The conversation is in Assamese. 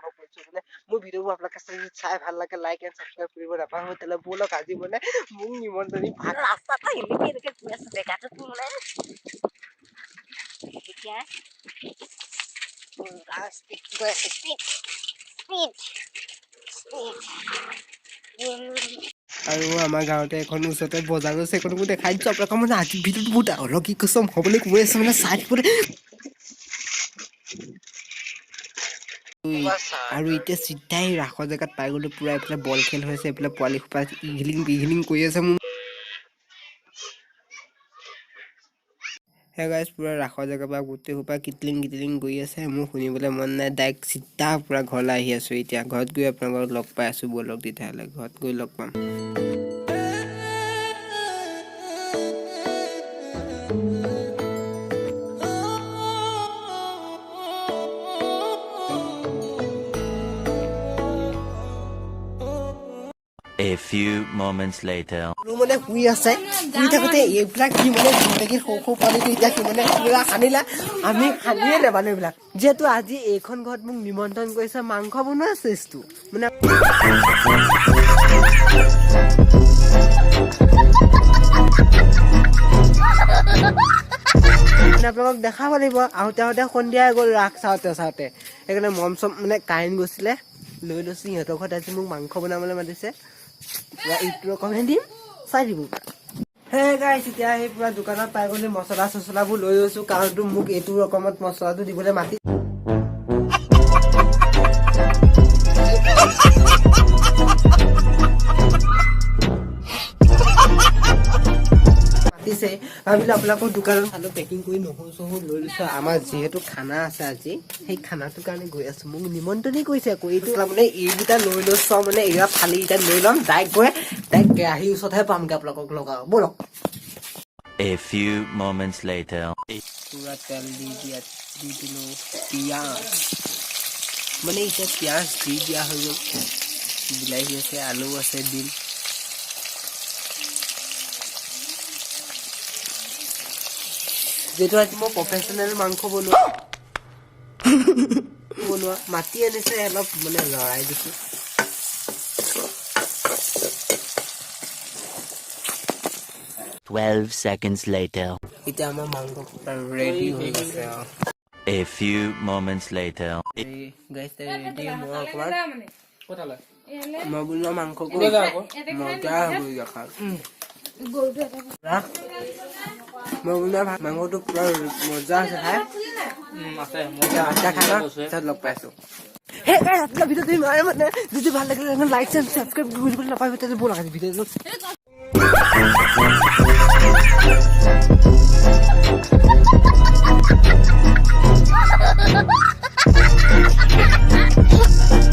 আৰম্ভ কৰিছো মানে মোৰ ভিডিঅ'বোৰ আপোনালোকে চাই ভাল লাগে লাইক এণ্ড সাবস্ক্ৰাইব কৰিব নাপাহৰিব তেলে বলক আজি মানে মোক নিমন্ত্ৰণী ভাত ৰাস্তাত এনেকে গৈ আছে জেগাটোত মানে এতিয়া আৰু আমাৰ গাঁৱতে এখন ওচৰতে বজাৰ আছে সেইখনকো দেখাই দিছো আপোনালোকক মানে আজি ভিডিঅ'টো বহুত অলৌকিক কচম হ'বলৈ কৈ আছে মানে চাই থাকিবলৈ আৰু এতিয়া চিধাই ৰাসৰ জেগাত পাই গলো পুৰা এইফালে বল খেল হৈছে এইফালে পোৱালি সোপা ইভিনিং কৰি আছে মোৰ হে গাইজ পুৰা ৰাসৰ জেগাৰ পৰা গোটেই সোপা কিটলিং কৰি আছে মোৰ শুনিবলৈ মন নাই ডাইৰেক্ট চিধা পুৰা ঘৰলৈ আহি আছো এতিয়া ঘৰত গৈ আপোনালোকক লগ পাই আছো বলক তেতিয়াহ'লে ঘৰত গৈ লগ পাম A few moments later. মানে শুই আছে শুই থাকোতে এইবিলাক কি মানে জিন্দগী সৌ পানীটো এতিয়া কি মানে পুৰা খানিলা আমি খানিয়ে নাপালো এইবিলাক যিহেতু আজি এইখন ঘৰত মোক নিমন্ত্ৰণ কৰিছে মাংস বনোৱা চেষ্টো মানে আপোনালোকক দেখাব লাগিব আহোঁতে সন্ধিয়াই গ'ল ৰাস চাওঁতে সেইকাৰণে মম চম মানে কাৰেণ্ট গৈছিলে লৈ লৈছো সিহঁতৰ ঘৰত আজি মোক মাংস বনাবলৈ মাতিছে ইউটিউবৰ কমেণ্ট দিম চাই দিব হে গাইছ এতিয়া সেই পুৰা দোকানত পাই গ'লে মছলা চছলাবোৰ লৈ গৈছো কাৰণটো মোক এইটো ৰকমত মছলাটো দিবলৈ মাতিছে ভাবিলো আপোনালোকৰ দোকানত ভালো পেকিং কৰি নহৰু চহৰু লৈ লৈছো আমাৰ যিহেতু খানা আছে আজি সেই খানাটোৰ কাৰণে গৈ আছো মোক নিমন্ত্ৰণী কৰিছে আকৌ এইটো মানে এইকেইটা লৈ লৈছো মানে এইয়া ফালি কেইটা লৈ ল'ম ডাইৰেক্ট গৈ ডাইৰেক্ট কেৰাহীৰ ওচৰতহে পামগৈ আপোনালোকক লগাও বলক A few moments later. পুৰা তেল দি দিলো পিঁয়াজ মানে এতিয়া পিঁয়াজ দি দিয়া হৈ গ'ল বিলাহী আছে আলু আছে দিম যেহেতু আজি মই প্ৰফেচনেল মাংস বনোৱা মাতি আনিছে অলপ মানে লৰাই দিছো Seconds later. এতিয়া আমাৰ মাংস ৰেডি হৈ গৈছে A few moments later. গাইছ ৰেডি মই অকমান মই বনোৱা মাংসটো মজা হৈ গ'ল মই বনোৱা মাংসটো পুৰা মজা আছে খাই লগ পাইছো হে গাইছ আপোনাৰ ভিডিঅ'টো মানে যদি ভাল লাগিলে লাইক এণ্ড সাবস্ক্ৰাইব কৰিবলৈ নাপাহৰিব তেতিয়াহ'লে ব'লক আজি ভিডিঅ'টো